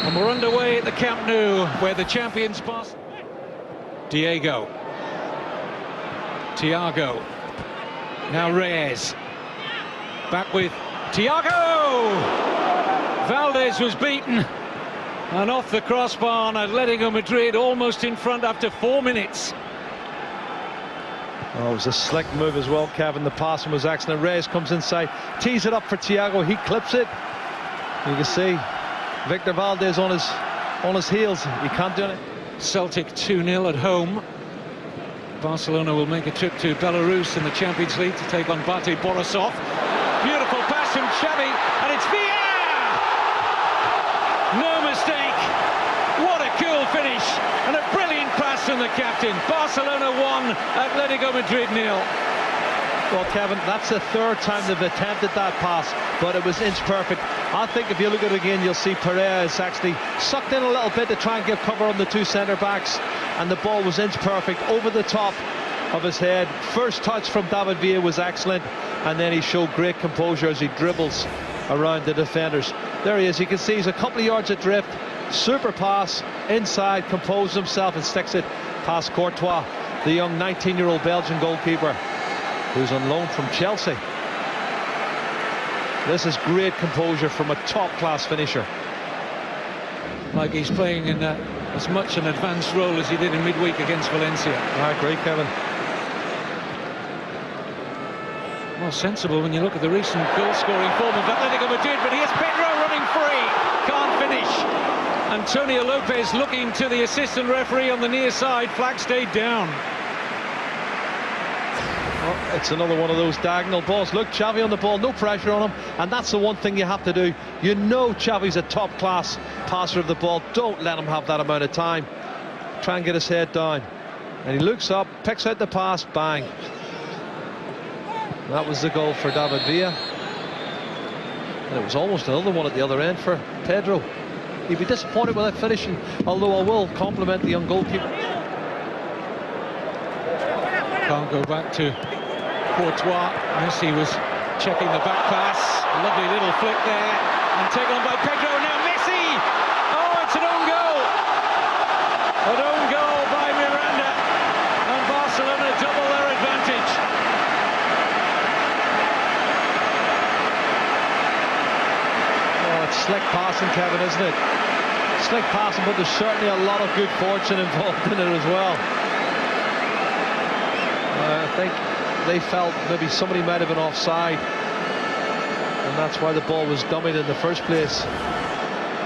And we're underway at the Camp Nou, where the champions pass. Diego. Thiago. Now Reyes. Back with Thiago! Valdez was beaten. And off the crossbar, and Atletico Madrid almost in front after 4 minutes. Oh, it was a slick move as well, Kevin. The passing was excellent. Reyes comes inside, tees it up for Thiago. He clips it. You can see Victor Valdez on his heels. He can't do it. Celtic 2-0 at home. Barcelona will make a trip to Belarus in the Champions League to take on Bate Borisov. Beautiful pass from Xavi, and it's Villar! No mistake. What a cool finish, and a brilliant pass from the captain. Barcelona 1, Atletico Madrid 0. Well, Kevin, that's the third time they've attempted that pass, but it was inch perfect. I think if you look at it again, you'll see Perez actually sucked in a little bit to try and give cover on the two centre-backs, and the ball was inch perfect over the top of his head. First touch from David Villa was excellent, and then he showed great composure as he dribbles around the defenders. There he is. You can see he's a couple of yards adrift. Super pass inside, composed himself and sticks it past Courtois, the young 19-year-old Belgian goalkeeper who's on loan from Chelsea. This is great composure from a top-class finisher. Like he's playing in as much an advanced role as he did in midweek against Valencia. I agree, Kevin. Well, sensible when you look at the recent goal-scoring form of Atletico Madrid, but here's Pedro running free, can't finish. Antonio Lopez looking to the assistant referee on the near side, flag stayed down. Well, it's another one of those diagonal balls. Look, Xavi on the ball, no pressure on him, and that's the one thing you have to do. You know Xavi's a top-class passer of the ball. Don't let him have that amount of time. Try and get his head down. And he looks up, picks out the pass, bang. That was the goal for David Villa. And it was almost another one at the other end for Pedro. He'd be disappointed without finishing, although I will compliment the young goalkeeper. Can't go back to Courtois. Messi was checking the back pass. Lovely little flick there. And taken on by Pedro. Now Messi! Oh, it's an own goal! An own goal by Miranda. And Barcelona double their advantage. Oh, it's slick passing, Kevin, isn't it? Slick passing, but there's certainly a lot of good fortune involved in it as well. I think they felt maybe somebody might have been offside, and that's why the ball was dummied in the first place.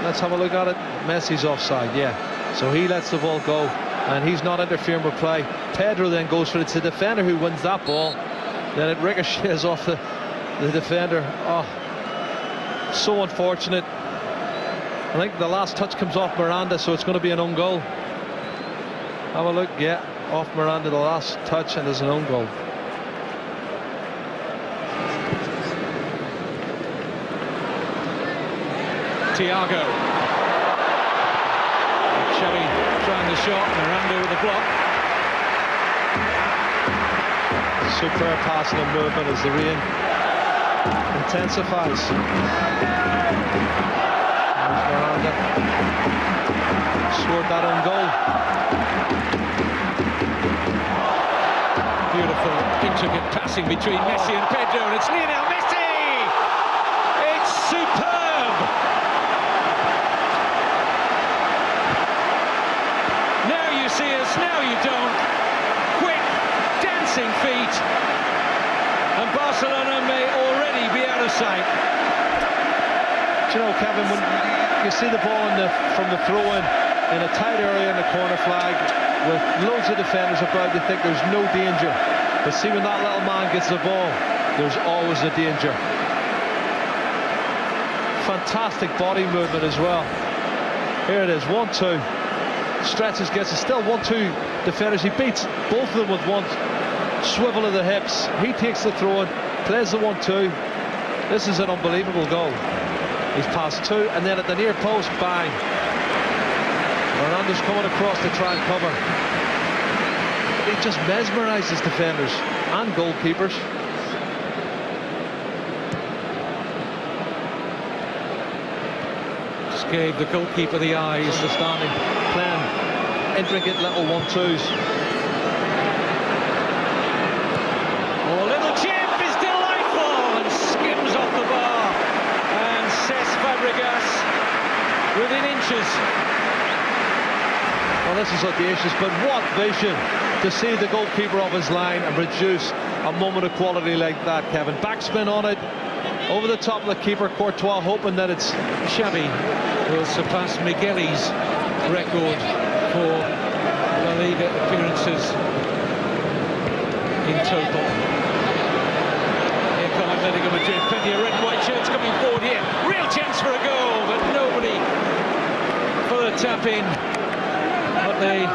Let's have a look at it. Messi's offside, yeah. So he lets the ball go, and he's not interfering with play. Pedro then goes for it. It's the defender who wins that ball. Then it ricochets off the defender. Oh, so unfortunate. I think the last touch comes off Miranda, so it's going to be an own goal. Have a look, yeah. Off Miranda, the last touch, and there's an own goal. Thiago. Xavi trying the shot, Miranda with the block. Superb passing and movement as the rain intensifies. There's Miranda. Scored that own goal. Beautiful, intricate passing between Messi and Pedro, and it's Lionel Messi! It's superb! Now you see us, now you don't. Quick, dancing feet, and Barcelona may already be out of sight. Do you know, Kevin, when you see the ball from the throw-in in a tight area in the corner flag, with loads of defenders about, you think there's no danger. But see, when that little man gets the ball, there's always a danger. Fantastic body movement as well. Here it is, 1-2. Stretches, gets it, still 1-2 defenders. He beats both of them with one swivel of the hips. He takes the throw in, plays the 1-2. This is an unbelievable goal. He's passed two, and then at the near post, bang. Hernandez coming across to try and cover. He just mesmerises defenders and goalkeepers. gave the goalkeeper the eyes. Understanding, playing intricate little 1-2s. Oh, little chip is delightful and skims off the bar. And Cesc Fabregas within inches. Well, this is audacious, but what vision to see the goalkeeper off his line and produce a moment of quality like that, Kevin. Backspin on it, over the top of the keeper, Courtois, hoping that it's... Xavi will surpass Migueli's record for La Liga appearances in total. Here come Atletico Madrid, plenty of red and white shirts coming forward here. Real chance for a goal, but nobody for the tap-in. But they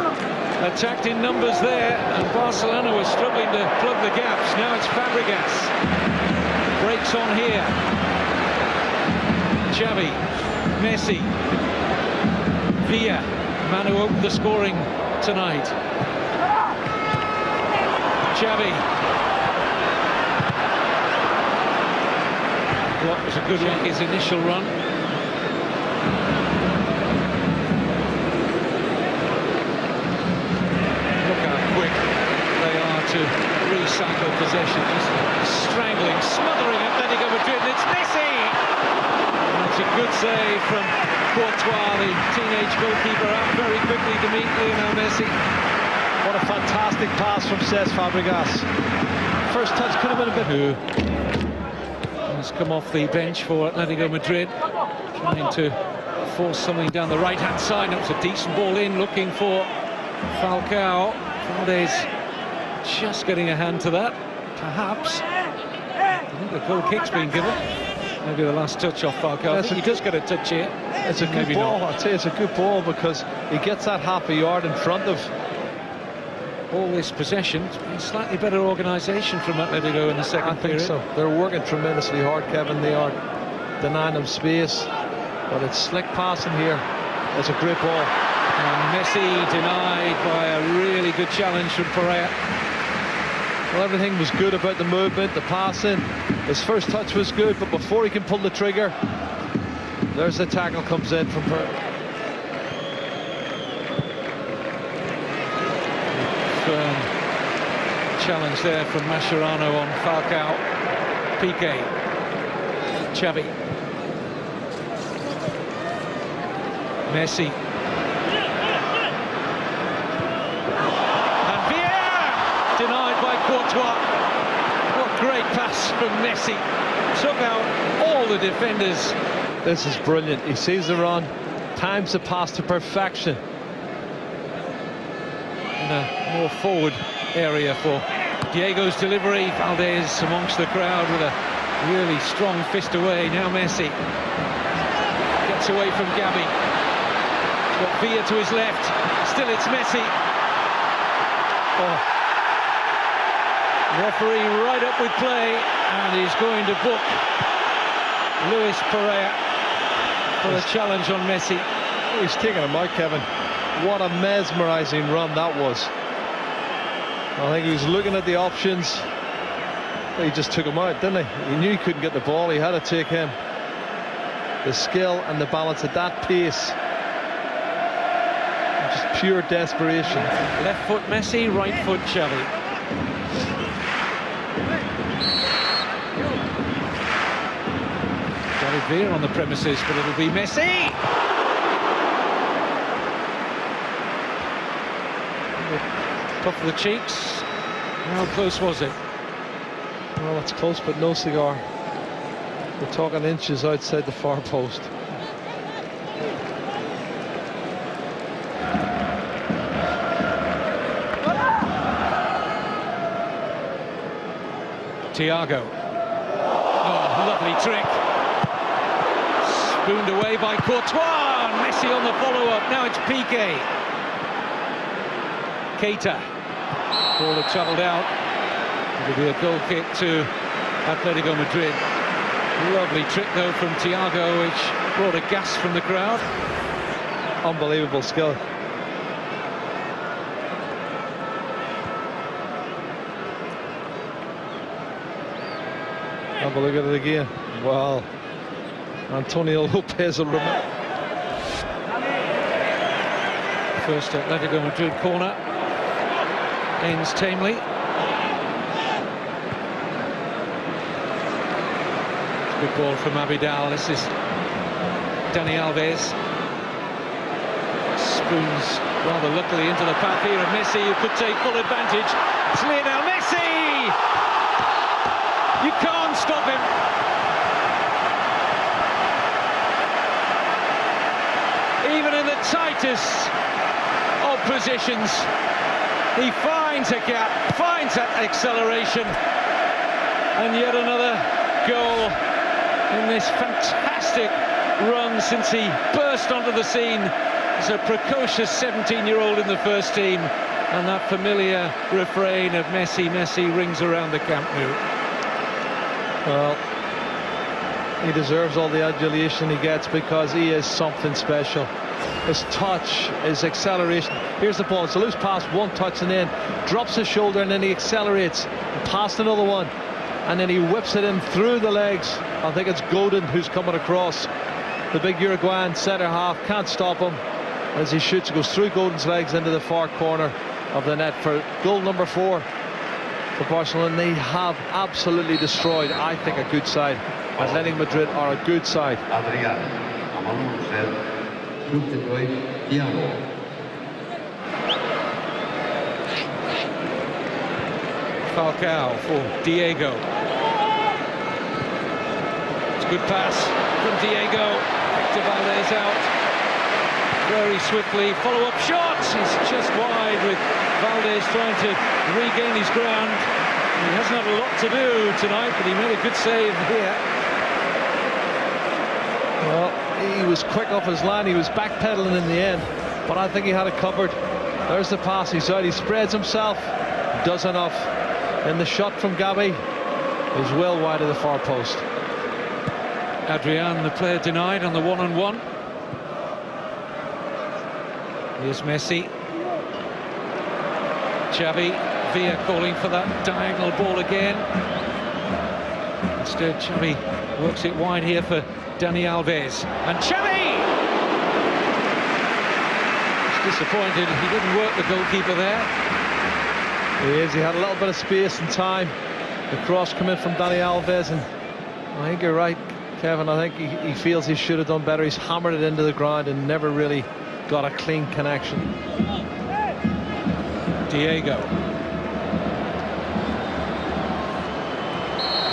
attacked in numbers there, and Barcelona was struggling to plug the gaps. Now it's Fabregas. Breaks on here. Xavi, Messi, Villa, man who opened the scoring tonight. Xavi. What was a good one, his initial run. To recycle possession, just strangling, smothering Atletico Madrid, and it's Messi! That's a good save from Courtois, the teenage goalkeeper, up very quickly to meet Lionel Messi. What a fantastic pass from Cesc Fabregas. First touch could have been a bit... Who has come off the bench for Atletico Madrid, trying to force something down the right-hand side. It was a decent ball in, looking for Falcao. Valdes just getting a hand to that, perhaps. I think the goal kick's been given. Maybe the last touch off Falcao. I think he does get a touch here. It's a good ball. I'd say it's a good ball because he gets that half a yard in front of all this possession. It's been slightly better organisation from Atletico in the second period. I think so. They're working tremendously hard, Kevin. They are denying them space, but it's slick passing here. It's a great ball. And Messi denied by a really good challenge from Pereira. Well, everything was good about the movement, the passing. His first touch was good, but before he can pull the trigger, there's the tackle comes in from Pereira. Firm challenge there from Mascherano on Falcao. Piqué. Xavi. Messi. Denied by Courtois. What great pass from Messi. Took out all the defenders. This is brilliant. He sees the run, times the pass to perfection. In a more forward area for Diego's delivery. Valdes amongst the crowd with a really strong fist away. Now Messi gets away from Gavi. He's got Villa to his left. Still it's Messi. Oh. Referee right up with play, and he's going to book Luis Pereira for a challenge on Messi. Oh, he's taking him out, Kevin. What a mesmerising run that was. I think he was looking at the options. He just took him out, didn't he? He knew he couldn't get the ball. He had to take him. The skill and the balance at that pace. Just pure desperation. Left foot Messi, right foot Xavi. David Villa on the premises, but it'll be Messi. Puff of the cheeks. How close was it? Well, it's close, but no cigar. We're talking inches outside the far post. Thiago. Oh, lovely trick. Spooned away by Courtois. Messi on the follow-up. Now it's Piqué. Keita. Ball had travelled out. It'll be a goal kick to Atletico Madrid. Lovely trick though from Thiago, which brought a gasp from the crowd. Unbelievable skill. Have a look at it again. Wow. Antonio Lopez will remember. First Atletico Madrid corner ends tamely. Good ball from Abidal. This is Dani Alves. Spoons rather luckily into the path here of Messi, who could take full advantage. It's Lionel Messi! You can't stop him. Even in the tightest of positions, he finds a gap, finds that acceleration, and yet another goal in this fantastic run since he burst onto the scene as a precocious 17-year-old in the first team. And that familiar refrain of Messi, Messi rings around the Camp Nou. Well, he deserves all the adulation he gets because he is something special. His touch, his acceleration. Here's the ball, it's a loose pass, one touch, and then drops his shoulder, and then he accelerates past another one, and then he whips it in through the legs. I think it's Godin who's coming across. The big Uruguayan centre half can't stop him. As he shoots, it goes through Godin's legs into the far corner of the net for goal number 4 for Barcelona. They have absolutely destroyed, I think, a good side. Atletico Madrid are a good side. Falcao for Diego. It's a good pass from Diego. Hector Valdez out very swiftly. Follow-up shot. He's just wide with Valdez trying to regain his ground. He hasn't had a lot to do tonight, but he made a good save here. Well, he was quick off his line. He was backpedaling in the end, but I think he had it covered. There's the pass. He's out. He spreads himself. Does enough. And the shot from Gabi is well wide of the far post. Adrian, the player denied on the one-on-one. Here's Messi. Xavi, Villa calling for that diagonal ball again. Instead, Xavi works it wide here for Dani Alves. And Xavi! He's disappointed. He didn't work the goalkeeper there. He is. He had a little bit of space and time. The cross coming from Dani Alves, and I think you're right, Kevin. I think he feels he should have done better. He's hammered it into the ground and never really got a clean connection. Diego.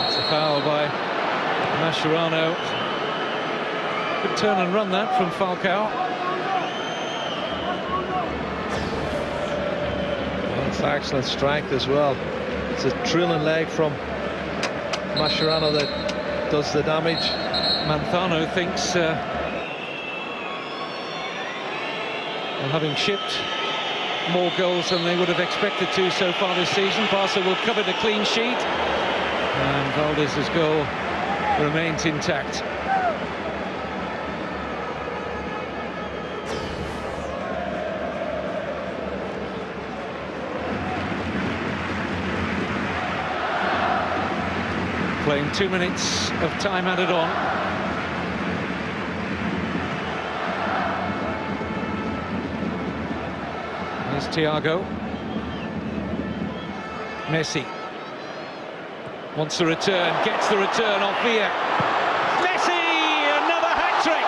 It's a foul by Mascherano. Good turn and run that from Falcao. Well, it's excellent strength as well. It's a drilling leg from Mascherano that does the damage. Manzano thinks having shipped more goals than they would have expected to so far this season, Barca will cover the clean sheet, and Valdez's goal remains intact. Playing 2 minutes of time added on. Here's Thiago. Messi wants the return, gets the return off Villa. Messi, another hat-trick.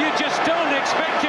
You just don't expect